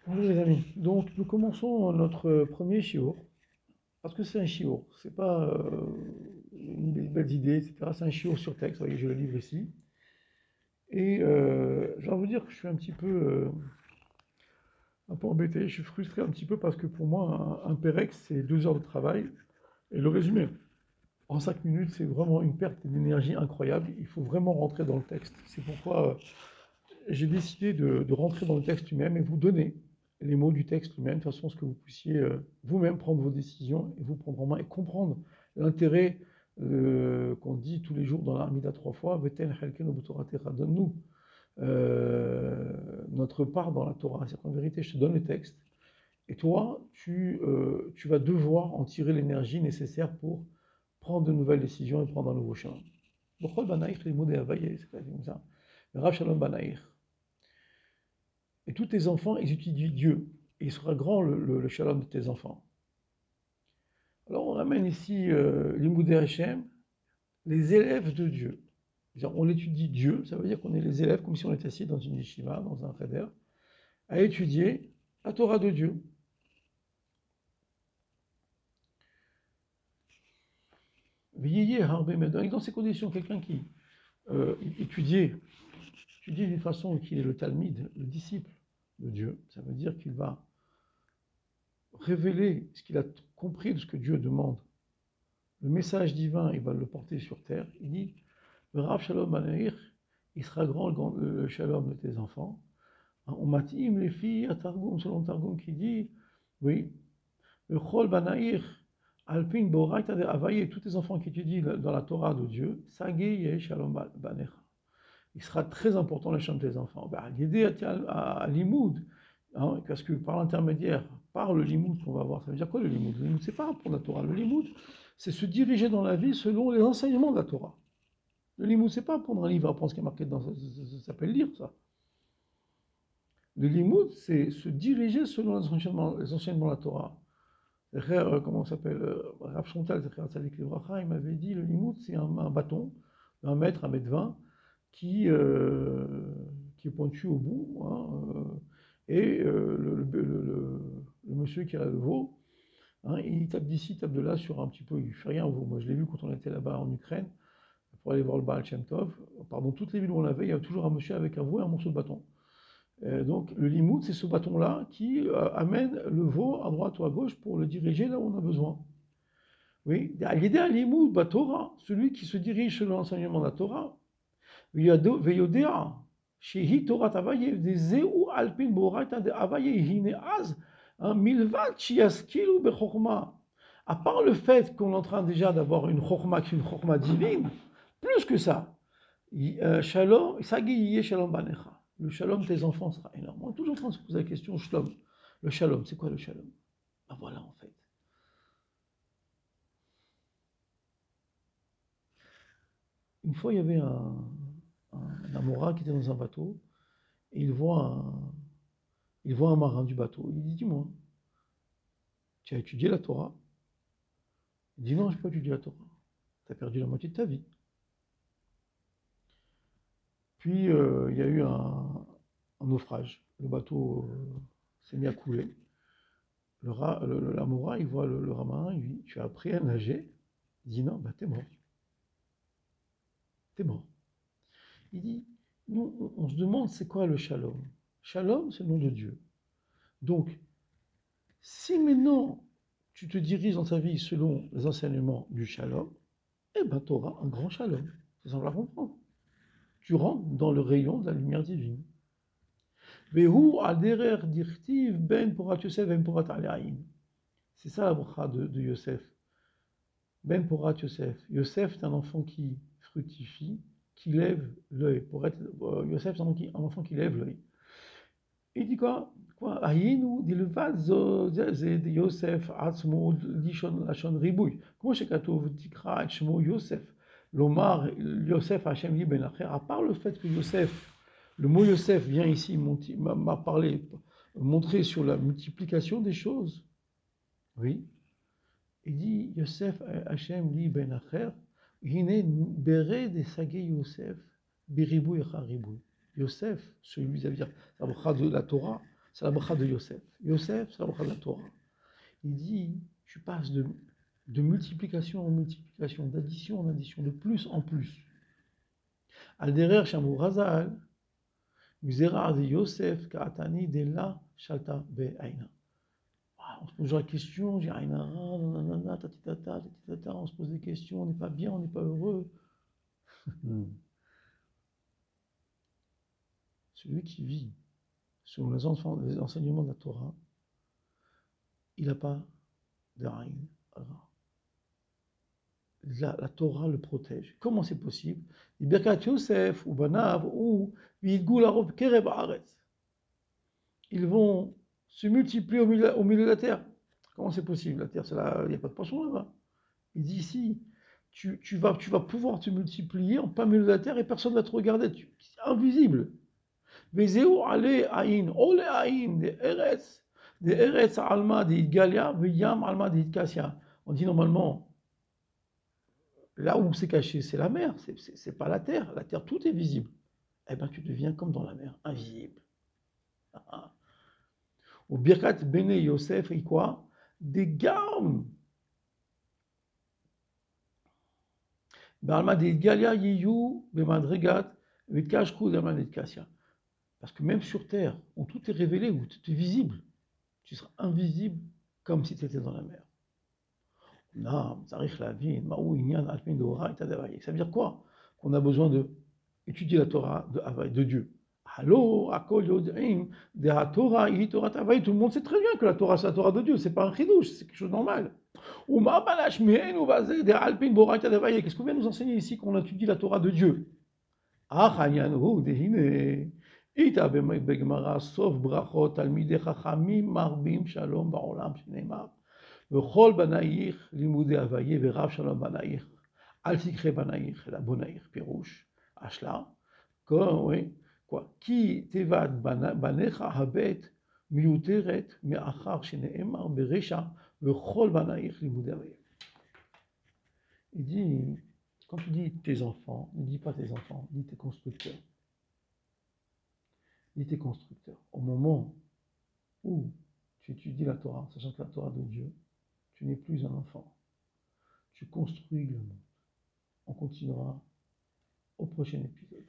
Bonjour les amis. Donc nous commençons notre premier shiur, parce que c'est un shiur, c'est pas une belle idée, etc. C'est un shiur sur texte, vous voyez, je le livre ici. Et je dois vous dire que je suis un peu embêté, je suis frustré un petit peu parce que pour moi, un Pérex, c'est 2 heures de travail. Et le résumé, en 5 minutes, c'est vraiment une perte d'énergie incroyable. Il faut vraiment rentrer dans le texte. C'est pourquoi j'ai décidé de rentrer dans le texte lui-même et vous donner les mots du texte lui-même, de façon à ce que vous puissiez vous-même prendre vos décisions et vous prendre en main et comprendre l'intérêt qu'on dit tous les jours dans l'Armida 3 fois, Veten Halken Obutoratera, donne-nous notre part dans la Torah. C'est en vérité, je te donne le texte et toi, tu vas devoir en tirer l'énergie nécessaire pour prendre de nouvelles décisions et prendre un nouveau chemin. Bechol Banaïch, les mots des Havaïe, c'est comme ça. Rav Shalom Banaïch. Et tous tes enfants, ils étudient Dieu. Et il sera grand le shalom de tes enfants. Alors on amène ici l'Imoudé Hachem, les élèves de Dieu. C'est-à-dire, on étudie Dieu, ça veut dire qu'on est les élèves, comme si on était assis dans une yeshiva, dans un cheder, à étudier la Torah de Dieu. Et dans ces conditions, quelqu'un qui étudiait d'une façon qu'il est le Talmide, le disciple de Dieu, ça veut dire qu'il va révéler ce qu'il a compris de ce que Dieu demande. Le message divin, il va le porter sur terre. Il dit, le Rav Shalom Banaïr, il sera grand le shalom de tes enfants. On matim les filles à Targum, selon Targum qui dit, oui, le Chol Banaïr, Alpin Boraita de Havaïe, tous tes enfants qui étudient dans la Torah de Dieu, Sagé Yeh Shalom Banecha. Il sera très important le shalom de tes enfants. L'idée à l'imoud, parce que par l'intermédiaire, par le limoud qu'on va voir, ça veut dire quoi le limoud? Le limoud, c'est pas pour la Torah. Le limoud, c'est se diriger dans la vie selon les enseignements de la Torah. Le limoud, c'est pas prendre un livre, apprendre ce qui est marqué dedans, ça s'appelle lire ça. Le limoud, c'est se diriger selon les enseignements de la Torah. Comment ça s'appelle Rav Shontal, il m'avait dit le limoud, c'est un bâton d'un mètre 20, qui est pointu au bout, et le monsieur qui a le veau, il tape d'ici, il tape de là sur un petit peu, il fait rien au veau. Moi je l'ai vu quand on était là-bas en Ukraine, pour aller voir le Baal Shem Tov. Pardon, toutes les villes où on l'avait, il y a toujours un monsieur avec un veau et un morceau de bâton. Donc le limoud, c'est ce bâton-là qui amène le veau à droite ou à gauche pour le diriger là où on a besoin. Oui, l'idée à limoud, Torah, celui qui se dirige selon l'enseignement de la Torah, ויודע שהיא תורת הוויה, וזהו על פין באורייתא דהוויה, הנה אז, מלבד שישכילו בחוכמה. À part le fait qu'on est en train déjà d'avoir une chokma divine, plus que ça, shalom, sagi shalom banecha. Le shalom de tes enfants sera énorme. On est toujours en train de se poser la question, shalom. Le shalom, c'est quoi le shalom? Ben voilà en fait. Une fois, il y avait un Amora qui était dans un bateau, et il voit un marin du bateau. Il dit, dis-moi, tu as étudié la Torah? Il dit, non, je n'ai pas étudié la Torah. Tu as perdu la moitié de ta vie. Puis, il y a eu un naufrage. Le bateau s'est mis à couler. L'Amora, il voit le marin, il lui dit, tu as appris à nager? Il dit, non, bah, t'es mort. T'es mort. Il dit, nous, on se demande, c'est quoi le shalom? Shalom, c'est le nom de Dieu. Donc, si maintenant tu te diriges dans ta vie selon les enseignements du shalom, eh ben tu auras un grand shalom. C'est simple à comprendre. Tu rentres dans le rayon de la lumière divine. Vehu aderer dirtiv ben porat Yosef ben porat alaïn. C'est ça la bracha de Yosef. Ben porat Yosef. Yosef est un enfant qui fructifie, qui lève l'œil. Yosef, c'est un enfant qui lève l'œil. Il dit quoi? היינו דלבד זה יוסף עצמו לשון ריבוי. כמו שכתוב, תקרא את שמו יוסף. לומר יוסף השם לי בן אחר. À part le fait que Yosef, le mot Yosef vient ici m'a parlé, montrer sur la multiplication des choses. Oui. Il dit Yosef Hashem li ben acher. Hine bere de sagé Yosef biriboui echar riboui. Yosef, celui, ça veut dire la bracha de la Torah, c'est la bracha de Yosef. Yosef, c'est la bracha de la Torah. Il dit, tu passes de multiplication en multiplication, d'addition en addition, de plus en plus. Al derer shamou razal, Gzera de Yosef, Ka'atani, Della, Shalta, Be'aina. On se pose la question, j'ai Ainara, nanana, tatitata, tatitata, on se pose des questions, on n'est pas bien, on n'est pas heureux. Celui qui vit selon les enseignements de la Torah, il n'a pas de Aïn. La Torah le protège. Comment c'est possible? Birkat Yosef, ou Banav, ou Vidgul Arov Kereb Haaretz. Ils vont se multiplier au milieu de la terre. Comment c'est possible? La terre, il n'y a pas de poisson là-bas. Il dit ici, tu vas pouvoir te multiplier en plein milieu de la terre et personne ne va te regarder. C'est invisible. Vezeu ale aïn, ole aïn, de eretz alma de Galia, veyam alma de Kassia. On dit normalement, là où c'est caché, c'est la mer, c'est pas la terre. La terre, tout est visible. Eh bien, tu deviens comme dans la mer, invisible. Au Birkat Bene Yosef, et quoi? Des gammes. Parce que même sur terre, où tout est révélé, où tout est visible, tu seras invisible comme si tu étais dans la mer. Ça veut dire quoi? Qu'on a besoin d'étudier la Torah de Havaï, de Dieu. Tout le monde sait très bien que la Torah, c'est la Torah de Dieu, c'est pas un chidouche, c'est quelque chose de normal. Qu'est-ce qu'on vient nous enseigner ici qu'on étudie la Torah de Dieu? וכל בנייך לימודי הוויה ורב שלום בנייך. אל תקחי בנייך, אלא בנייך, פירוש, השלה. כי תיבת בניך הבית מיותרת מאחר שנאמר ברשע וכל בנייך לימודי הוויה. Il dit, quand tu dis tes enfants, ne dis pas tes enfants, dis tes constructeurs. Dis tes constructeurs. Au moment où tu étudies la Torah, sachant que la Torah de Dieu, tu n'es plus un enfant. Tu construis le monde. On continuera au prochain épisode.